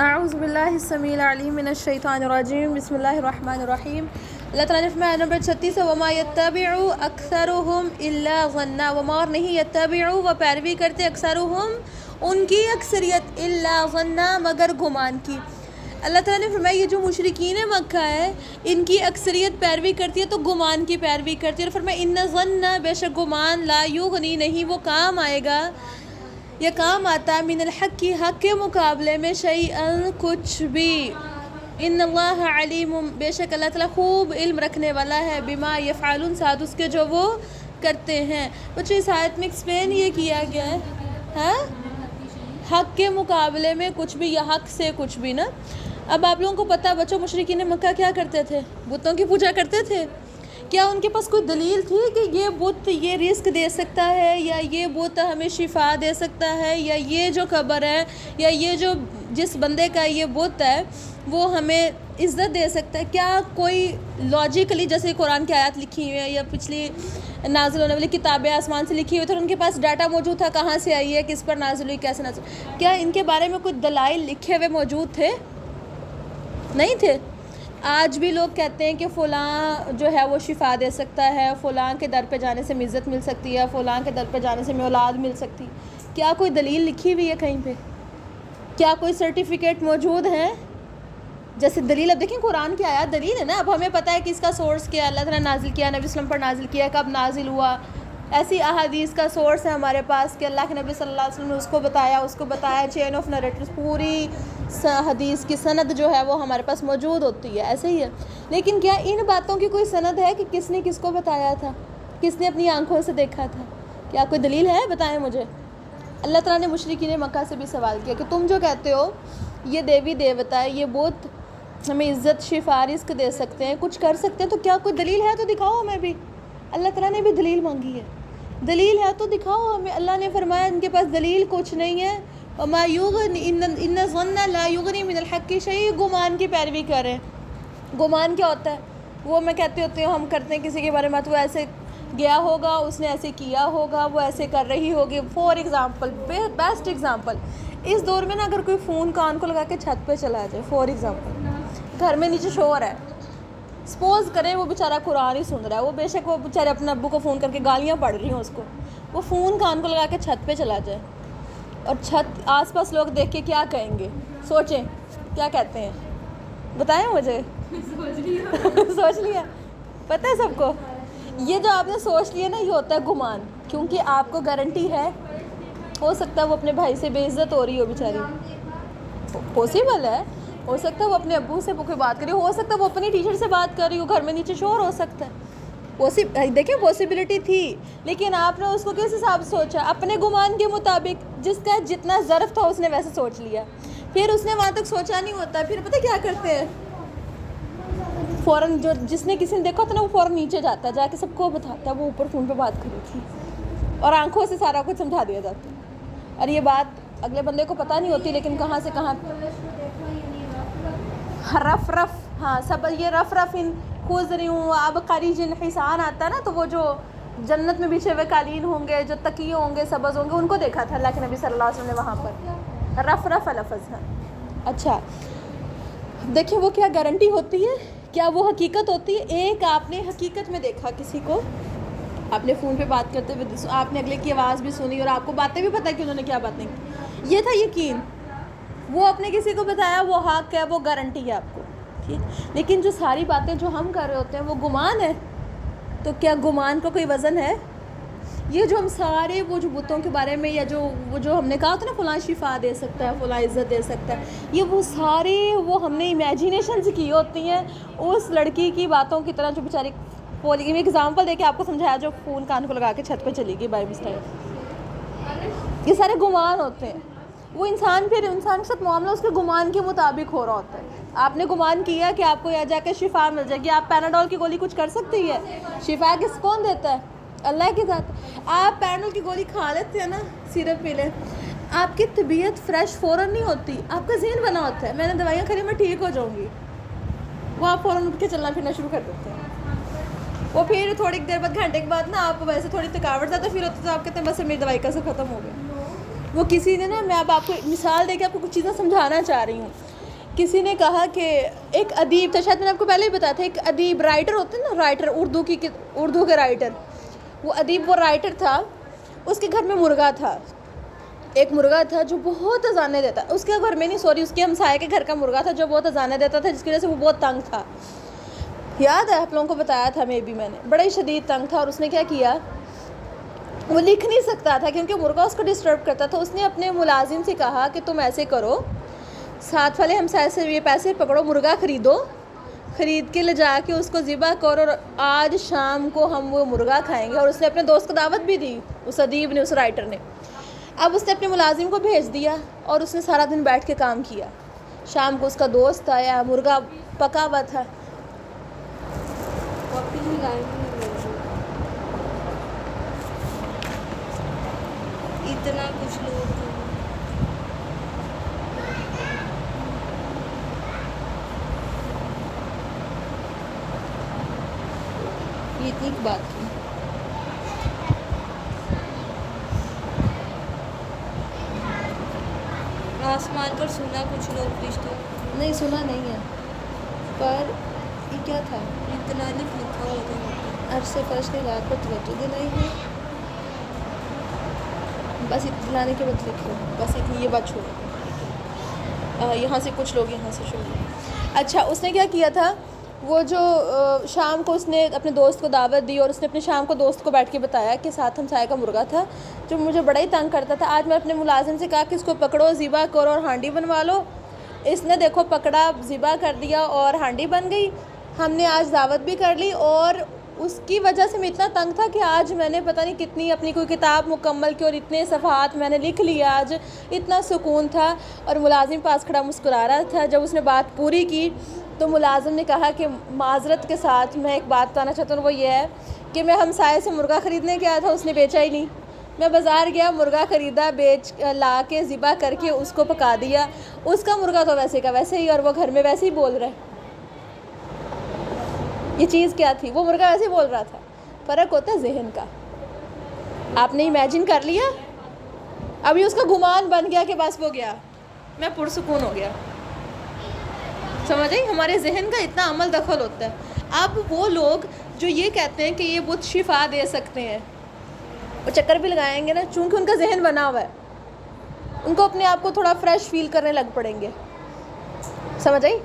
اعوذ باللہ السمیع العلیم من الشیطان الرجیم بسم اللہ الرحمن الرحیم۔ اللہ تعالیٰ نے فرمایا نمبر 36 وما یتبع اکثرهم الا ظنا، وما اور نہیں یتبع وہ پیروی کرتے اکثرهم ان کی اکثریت الا ظنا مگر گمان کی۔ اللہ تعالیٰ نے فرمایا یہ جو مشرکین مکہ ہے ان کی اکثریت پیروی کرتی ہے تو گمان کی پیروی کرتی ہے، اور فرمایا ان ظن بے شک گمان لا یغنی نہیں وہ کام آئے گا یہ کام آتا ہے من الحق کی حق کے مقابلے میں شیئن کچھ بھی۔ ان اللہ علیم بے شک اللہ تعالیٰ خوب علم رکھنے والا ہے بما یفعلون ساتھ اس کے جو وہ کرتے ہیں۔ بچے اس آیت میں ایکسپلین یہ کیا گیا ہے ہاں حق کے مقابلے میں کچھ بھی یا حق سے کچھ بھی نا۔ اب آپ لوگوں کو پتہ ہے بچوں مشرکین مکہ کیا کرتے تھے؟ بتوں کی پوجا کرتے تھے۔ کیا ان کے پاس کوئی دلیل تھی کہ یہ بت یہ رزق دے سکتا ہے یا یہ بت ہمیں شفا دے سکتا ہے یا یہ جو قبر ہے یا یہ جو جس بندے کا یہ بت ہے وہ ہمیں عزت دے سکتا ہے؟ کیا کوئی لاجیکلی جیسے قرآن کی آیات لکھی ہوئی ہے یا پچھلی نازل ہونے والی کتابیں آسمان سے لکھی ہوئی تھی اور ان کے پاس ڈاٹا موجود تھا کہاں سے آئی ہے کس پر نازل ہوئی کیسے نازل ہوئی؟ کیا ان کے بارے میں کچھ دلائل لکھے ہوئے موجود تھے؟ نہیں تھے۔ آج بھی لوگ کہتے ہیں کہ فلاں جو ہے وہ شفا دے سکتا ہے، فلاں کے در پہ جانے سے عزت مل سکتی ہے، فلاں کے در پہ جانے سے اولاد مل سکتی۔ کیا کوئی دلیل لکھی ہوئی ہے کہیں پہ؟ کیا کوئی سرٹیفکیٹ موجود ہیں؟ جیسے دلیل اب دیکھیں قرآن کی آیات دلیل ہے نا، اب ہمیں پتہ ہے کہ اس کا سورس کیا ہے، اللہ تعالیٰ نے نازل کیا، نبی وسلم پر نازل کیا، کب نازل ہوا، ایسی احادیث کا سورس ہے ہمارے پاس کہ اللہ کے نبی صلی اللہ علیہ وسلم نے اس کو بتایا چین آف نریٹرز پوری حدیث کی سند جو ہے وہ ہمارے پاس موجود ہوتی ہے، ایسے ہی ہے۔ لیکن کیا ان باتوں کی کوئی سند ہے کہ کس نے کس کو بتایا تھا، کس نے اپنی آنکھوں سے دیکھا تھا؟ کیا کوئی دلیل ہے؟ بتائیں مجھے۔ اللہ تعالیٰ نے مشرکین مکہ سے بھی سوال کیا کہ تم جو کہتے ہو یہ دیوی دیوتا ہے، یہ بت ہمیں عزت شفا رزق دے سکتے ہیں، کچھ کر سکتے ہیں، تو کیا کوئی دلیل ہے تو دکھاؤ ہمیں بھی۔ اللہ تعالیٰ نے بھی دلیل مانگی ہے، دلیل ہے تو دکھاؤ ہمیں۔ اللہ نے فرمایا ان کے پاس دلیل کچھ نہیں ہے، وما یغنی ان ظن لا یغنی من الحق شیء، گمان کی پیروی کریں۔ گمان کیا ہوتا ہے؟ وہ میں کہتے ہوتے ہیں ہم کرتے ہیں کسی کے بارے میں تو وہ ایسے گیا ہوگا، اس نے ایسے کیا ہوگا، وہ ایسے کر رہی ہوگی۔ فار ایگزامپل بیسٹ ایگزامپل اس دور میں نا اگر کوئی فون کان کو لگا کے چھت پہ چلا جائے، فار ایگزامپل گھر میں نیچے شور ہے، سپوز کریں وہ بیچارہ قرآن ہی سن رہا ہے، وہ بے شک وہ بیچارے اپنے ابو کو فون کر کے گالیاں پڑھ رہی ہوں اس کو، وہ فون کان کو لگا کے چھت پہ چلا جائے اور چھت آس پاس لوگ دیکھ کے کیا کہیں گے؟ سوچیں کیا کہتے ہیں، بتائیں مجھے۔ سوچ لیا؟ پتہ ہے سب کو یہ جو آپ نے سوچ لیا نا یہ ہوتا ہے گمان، کیونکہ آپ کو گارنٹی ہے ہو سکتا ہے وہ اپنے بھائی سے بے عزت ہو رہی ہو بیچاری، پاسبل ہے، ہو سکتا ہے وہ اپنے ابو سے کوئی بات کر رہی ہو سکتا ہے وہ اپنی ٹیچر سے بات کر رہی ہو، گھر میں نیچے شور ہو سکتا ہے، دیکھیں پاسبلٹی تھی، لیکن آپ نے اس کو کس حساب سے سوچا؟ اپنے گمان کے مطابق، جس کا جتنا ظرف تھا اس نے ویسے سوچ لیا، پھر اس نے وہاں تک سوچا نہیں ہوتا، پھر پتہ کیا کرتے ہیں فوراً جس نے کسی نے دیکھا تھا نا وہ فوراً نیچے جاتا ہے، جا کے سب کو بتاتا ہے وہ اوپر فون پہ بات کری تھی، اور آنکھوں سے سارا کچھ سمجھا دیا جاتا ہے، اور یہ بات اگلے بندے کو پتہ نہیں ہوتی لیکن کہاں سے کہاں رف ہاں سب یہ رف ان خوز رہی ہوں اب قریجن حسان آتا نا، تو وہ جو جنت میں بچھے ہوئے قالین ہوں گے، جو تکیے ہوں گے، سبز ہوں گے، ان کو دیکھا تھا اللہ کے نبی صلی اللہ علیہ وسلم نے وہاں پر رف لفظ ہے۔ اچھا دیکھیں وہ کیا گارنٹی ہوتی ہے، کیا وہ حقیقت ہوتی ہے؟ ایک آپ نے حقیقت میں دیکھا کسی کو، آپ نے فون پہ بات کرتے ہوئے آپ نے اگلے کی آواز بھی سنی اور آپ کو باتیں بھی پتہ کہ انہوں نے کیا باتیں کی، یہ تھا یقین، وہ اپنے کسی کو بتایا وہ حق ہے، وہ گارنٹی ہے آپ کو، ٹھیک۔ لیکن جو ساری باتیں جو ہم کر رہے ہوتے ہیں وہ گمان ہے، تو کیا گمان کو کوئی وزن ہے؟ یہ جو ہم سارے وہ جو بتوں کے بارے میں یا وہ جو ہم نے کہا تھا نا فلاں شفا دے سکتا ہے، فلاں عزت دے سکتا ہے، یہ وہ سارے وہ ہم نے امیجینیشنز کی ہوتی ہیں اس لڑکی کی باتوں کی طرح جو بیچاری ایگزامپل دے کے آپ کو سمجھایا جو فون کان کو لگا کے چھت پہ چلی گئی بائی مسٹیک، یہ سارے گمان ہوتے ہیں۔ وہ انسان کے ساتھ معاملہ اس کے گمان کے مطابق ہو رہا ہوتا ہے۔ آپ نے گمان کیا کہ آپ کو یہاں جا کے شفا مل جائے گی، آپ پیناڈول کی گولی کچھ کر سکتی ہے؟ شفا کون دیتا ہے؟ اللہ کے ذات۔ آپ پیناڈول کی گولی کھا لیتے ہیں نا، سیرپ پی لیں، آپ کی طبیعت فریش فوراً نہیں ہوتی، آپ کا ذہن بنا ہوتا ہے میں نے دوائیاں کھا لی میں ٹھیک ہو جاؤں گی، وہ آپ فوراً اٹھ کے چلنا پھرنا شروع کر دیتے ہیں، وہ پھر تھوڑی دیر بعد گھنٹے کے بعد نا آپ ویسے تھوڑی تھکاوٹ زیادہ فیل ہوتی ہے تو آپ کہتے ہیں بس میری دوائی کا سے ختم ہو گیا۔ وہ کسی نے نا میں اب آپ کو مثال دے کے آپ کو کچھ چیزیں سمجھانا چاہ رہی ہوں، کسی نے کہا کہ ایک ادیب تھا، شاید میں نے آپ کو پہلے ہی بتایا تھا، ایک ادیب رائٹر ہوتے ہیں نا، رائٹر اردو کے رائٹر، وہ ادیب وہ رائٹر تھا، اس کے گھر میں مرغا تھا، ایک مرغا تھا جو بہت اذانے دیتا، اس کے گھر میں نہیں سوری اس کے ہمسائے کے گھر کا مرغا تھا جو بہت اذانے دیتا تھا، جس کی وجہ سے وہ بہت تنگ تھا. یاد ہے آپ لوگوں کو بتایا تھا میں نے بڑا ہی شدید تنگ تھا، اور اس نے کیا کیا، وہ لکھ نہیں سکتا تھا کیونکہ مرغا اس کو ڈسٹرب کرتا تھا. اس نے اپنے ملازم سے کہا کہ تم ایسے کرو، ساتھ والے ہمسائے سے یہ پیسے پکڑو، مرغا خرید کے لے جا کے اس کو ذبح کرو، اور آج شام کو ہم وہ مرغا کھائیں گے. اور اس نے اپنے دوست کو دعوت بھی دی، اس ادیب نے، اس رائٹر نے. اب اس نے اپنے ملازم کو بھیج دیا اور اس نے سارا دن بیٹھ کے کام کیا. شام کو اس کا دوست آیا، مرغا پکا ہوا تھا. اتنا کچھ لوگ یہ اتنی بات تھی. آسمان پر سنا کچھ لوگ فرشتوں نہیں سنا نہیں ہے، پر یہ کیا تھا، اتنا لکھا ہوتا عرش سے فرش کے رات پر توجہ دلائی ہے. بس دلانے کے بعد لکھ لو، بس اتنی یہ بات چھوڑو. یہاں سے کچھ لوگ یہاں سے چھوڑو. اچھا اس نے کیا کیا تھا، وہ جو شام کو اس نے اپنے دوست کو دعوت دی، اور اس نے اپنے شام کو دوست کو بیٹھ کے بتایا کہ ساتھ ہمسائے کا مرغا تھا جو مجھے بڑا ہی تنگ کرتا تھا. آج میں اپنے ملازم سے کہا کہ اس کو پکڑو، ذبح کرو اور ہانڈی بنوا لو. اس نے دیکھو پکڑا، ذبح کر دیا اور ہانڈی بن گئی. ہم نے آج دعوت بھی کر لی، اور اس کی وجہ سے میں اتنا تنگ تھا کہ آج میں نے پتہ نہیں کتنی اپنی کوئی کتاب مکمل کی اور اتنے صفحات میں نے لکھ لیا. آج اتنا سکون تھا. اور ملازم پاس کھڑا مسکرا رہا تھا. جب اس نے بات پوری کی تو ملازم نے کہا کہ معذرت کے ساتھ میں ایک بات بتانا چاہتا ہوں، وہ یہ ہے کہ میں ہمسائے سے مرغا خریدنے گیا تھا، اس نے بیچا ہی نہیں. میں بازار گیا، مرغا خریدا، لا کے ذبح کر کے اس کو پکا دیا. اس کا مرغا تو ویسے کا ویسے ہی، اور وہ گھر میں ویسے ہی بول رہا ہے. یہ چیز کیا تھی، وہ مرغا ویسے ہی بول رہا تھا. فرق ہوتا ہے ذہن کا. آپ نے امیجن کر لیا، ابھی اس کا گمان بن گیا کہ بس وہ گیا، میں پرسکون ہو گیا. سمجھ آئی؟ ہمارے ذہن کا اتنا عمل دخل ہوتا ہے. اب وہ لوگ جو یہ کہتے ہیں کہ یہ بت شفا دے سکتے ہیں، وہ چکر بھی لگائیں گے نا، چونکہ ان کا ذہن بنا ہوا ہے، ان کو اپنے آپ کو تھوڑا فریش فیل کرنے لگ پڑیں گے. سمجھ آئی؟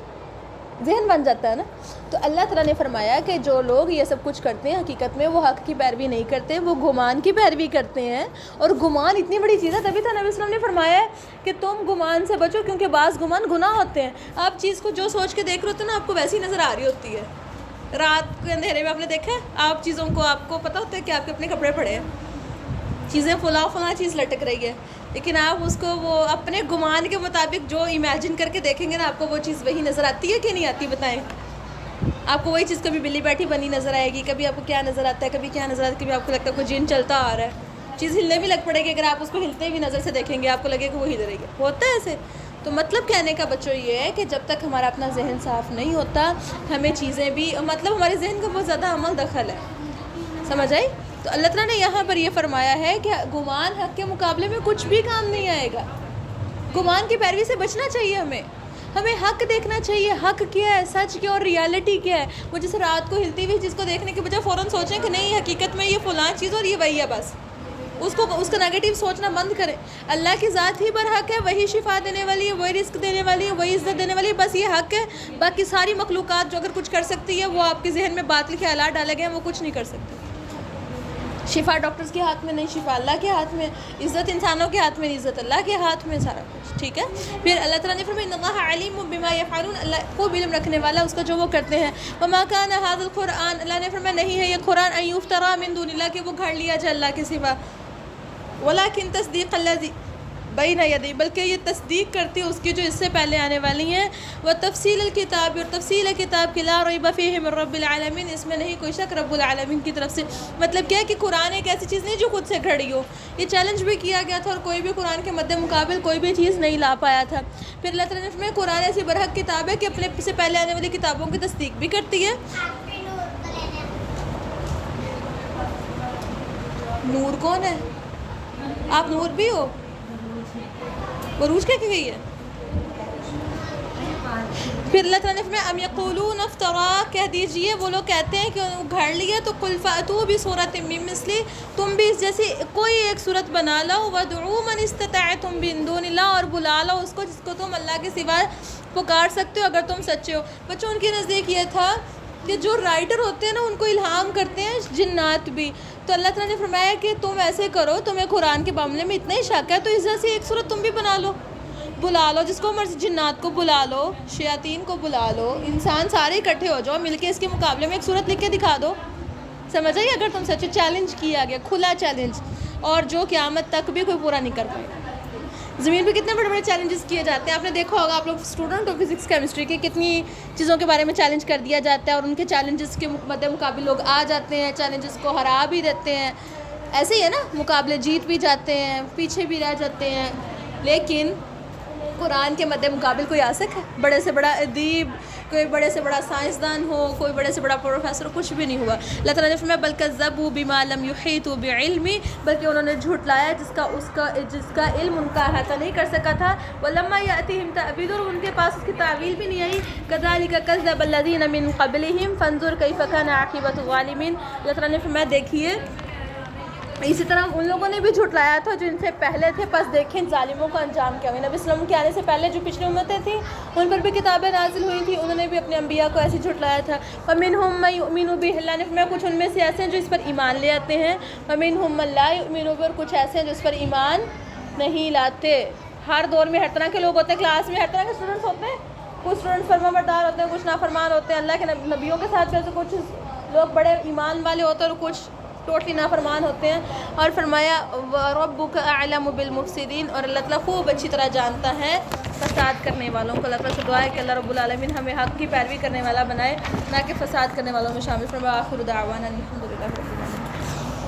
ذہن بن جاتا ہے نا. تو اللہ تعالیٰ نے فرمایا کہ جو لوگ یہ سب کچھ کرتے ہیں حقیقت میں وہ حق کی پیروی نہیں کرتے، وہ گمان کی پیروی کرتے ہیں. اور گمان اتنی بڑی چیز ہے، تبھی تو نبی وسلم نے فرمایا ہے کہ تم گمان سے بچو، کیونکہ بعض گمان گناہ ہوتے ہیں. آپ چیز کو جو سوچ کے دیکھ رہے ہوتے ہیں نا، آپ کو ویسی نظر آ رہی ہوتی ہے. رات کے اندھیرے میں آپ نے دیکھا ہے، آپ چیزوں کو آپ کو پتہ ہوتا ہے کہ آپ کے اپنے کپڑے پڑے ہیں، چیزیں فلاں چیز لٹک رہی ہے، لیکن آپ اس کو وہ اپنے گمان کے مطابق جو امیجن کر کے دیکھیں گے نا، آپ کو وہ چیز وہی نظر آتی ہے کہ نہیں آتی؟ بتائیں. آپ کو وہی چیز کبھی بلی بیٹھی بنی نظر آئے گی، کبھی آپ کو کیا نظر آتا ہے، کبھی کیا نظر آتا ہے، کبھی آپ کو لگتا ہے کوئی جن چلتا آ رہا ہے. چیز ہلنے بھی لگ پڑے گی، اگر آپ اس کو ہلتے ہوئی نظر سے دیکھیں گے آپ کو لگے کہ وہ ہل رہی ہے. ہوتا ہے ایسے. تو مطلب کہنے کا بچوں یہ ہے کہ جب تک ہمارا اپنا ذہن صاف نہیں ہوتا، ہمیں چیزیں بھی مطلب ہمارے ذہن کا بہت زیادہ عمل دخل ہے. سمجھ آئی؟ تو اللہ تعالیٰ نے یہاں پر یہ فرمایا ہے کہ گمان حق کے مقابلے میں کچھ بھی کام نہیں آئے گا. گمان کی پیروی سے بچنا چاہیے. ہمیں حق دیکھنا چاہیے، حق کیا ہے، سچ کیا اور ریالٹی کیا ہے. وہ جیسے رات کو ہلتی ہوئی چیز کو دیکھنے کے بجائے فوراً سوچیں کہ نہیں حقیقت میں یہ فلاں چیز اور یہ وہی ہے، بس اس کا نیگیٹو سوچنا بند کریں. اللہ کی ذات ہی برحق ہے، وہی شفا دینے والی ہے، وہی رزق دینے والی ہے، وہی عزت دینے والی ہے، بس یہ حق ہے. باقی ساری مخلوقات جو اگر کچھ کر سکتی ہے وہ آپ کے ذہن میں باطل خیالات ڈالے گئے ہیں، وہ کچھ نہیں کر سکتی. شفا ڈاکٹرز کے ہاتھ میں نہیں، شفا اللہ کے ہاتھ میں. عزت انسانوں کے ہاتھ میں نہیں، عزت اللہ کے ہاتھ میں سارا کچھ. ٹھیک ہے. پھر اللہ تعالیٰ نے فرمایا ان اللہ علیم بما یفعلون، اللہ خوب علم رکھنے والا اس کا جو وہ کرتے ہیں. وما کان ھذا القرآن، اللہ نے فرمایا نہیں ہے یہ قرآن ان یفترى من دون اللہ، کہ وہ گھڑ لیا جائے اللہ کے سوا. ولکن تصدیق الذی بین یدیہ، بلکہ یہ تصدیق کرتی ہے اس کی جو اس سے پہلے آنے والی ہیں. وتفصیل الکتاب، اور تفصیل کتاب کی، لا ریب فیہ من رب العالمین، اس میں نہیں کوئی شک رب العالمین کی طرف سے. مطلب کیا ہے کہ قرآن ایک ایسی چیز نہیں جو خود سے کھڑی ہو. یہ چیلنج بھی کیا گیا تھا اور کوئی بھی قرآن کے مد مقابل کوئی بھی چیز نہیں لا پایا تھا. پھر اللہ تعالیٰ نے فرمایا قرآن ایسی برحق کتاب ہے کہ اپنے سے پہلے آنے والی کتابوں کی تصدیق بھی کرتی ہے. نور کون ہے؟ آپ نور بھی ہو؟ عروج کہہ کے گئی ہے. پھر اللہ تعالیٰ نے فرمایا ام یقولون افترا، کہہ دیجئے وہ لوگ کہتے ہیں کہ گھڑ لیا، تو قل فأتوا بسورۃ من مثلہ، تم بھی اس جیسی کوئی ایک صورت بنا لو، وادعوا من استطعتم من دون اللہ، اور بلا لو اس کو جس کو تم اللہ کے سوا پکار سکتے ہو اگر تم سچے ہو۔ بچوں ان کے نزدیک یہ تھا کہ جو رائٹر ہوتے ہیں نا ان کو الہام کرتے ہیں جنات بھی، تو اللہ تعالیٰ نے فرمایا کہ تم ایسے کرو، تمہیں قرآن کے معاملے میں اتنا ہی شک ہے تو اس جیسی ایک صورت تم بھی بنا لو، بلا لو جس کو مرضی، جنات کو بلا لو، شیاطین کو بلا لو، انسان سارے اکٹھے ہو جاؤ، مل کے اس کے مقابلے میں ایک صورت لکھ کے دکھا دو۔ سمجھ آئی؟ اگر تم سچے، چیلنج کیا گیا، کھلا چیلنج، اور جو قیامت تک بھی کوئی پورا نہیں کر پائے۔ زمین پہ کتنے بڑے بڑے چیلنجز کیے جاتے ہیں، آپ نے دیکھا ہوگا، آپ لوگ اسٹوڈنٹ ہو فزکس کیمسٹری کے، کتنی چیزوں کے بارے میں چیلنج کر دیا جاتا ہے اور ان کے چیلنجز کے مد مقابل لوگ آ جاتے ہیں، چیلنجز کو ہرا بھی دیتے ہیں، ایسے ہی ہے نا، مقابلے جیت بھی جاتے ہیں، پیچھے بھی رہ جاتے ہیں، لیکن قرآن کے مد مقابل کوئی آ سکے؟ بڑے سے بڑا ادیب، کوئی بڑے سے بڑا سائنسدان ہو، کوئی بڑے سے بڑا پروفیسر، کچھ بھی نہیں ہوا۔ اللہ تعالیٰ نے فرمایا بل کذبوا بما لم يحيطوا بعلمہ، بلکہ انہوں نے جھٹلایا جس کا علم ان کا احاطہ نہیں کر سکا تھا، ولما يأتهم تأویلہ، اور ان کے پاس اس کی تعویل بھی نہیں آئی، كذلك كذب الذين من قبلهم فانظر كيف كان عاقبة الظالمین۔ اللہ تعالیٰ نے فرمایا دیکھیے اسی طرح ان لوگوں نے بھی جھٹلایا تھا جو ان سے پہلے تھے، پس دیکھیں ظالموں کا انجام کیا ہوا۔ نبی صلی اللہ علیہ وسلم کے آنے سے پہلے جو پچھلی امتیں تھیں ان پر بھی کتابیں نازل ہوئی تھیں، انہوں نے بھی اپنے انبیاء کو ایسے جھٹلایا تھا۔ وَمِنْهُمْ مَن يُؤْمِنُ بِهِ، اللہ نے فرمایا کچھ ان میں سے ایسے ہیں جو اس پر ایمان لے آتے ہیں، وَمِنْهُمْ مَن لَا يُؤْمِنُ بِهِ، اور کچھ ایسے ہیں جو اس پر ایمان نہیں لاتے۔ ہر دور میں ہر طرح کے لوگ ہوتے ہیں، کلاس میں ہر طرح کے اسٹوڈنٹس ہوتے ہیں، کچھ اسٹوڈنٹس فرما بردار ہوتے ہیں، کچھ نافرمان ہوتے ہیں اللہ کے نبیوں کے ساتھ، جیسے کچھ لوگ بڑے ایمان والے ہوتے ہیں اور کچھ ٹوٹلی نافرمان ہوتے ہیں۔ اور فرمایا ربک اعلم بالمفسدین، اور اللہ تعالیٰ خوب اچھی طرح جانتا ہے فساد کرنے والوں کو۔ اللہ تعالیٰ سے دعا ہے کہ اللہ رب العالمین ہمیں حق کی پیروی کرنے والا بنائے، نہ کہ فساد کرنے والوں میں شامل فرمائے۔ آخر دعوانا الحمد للہ رب العالمین۔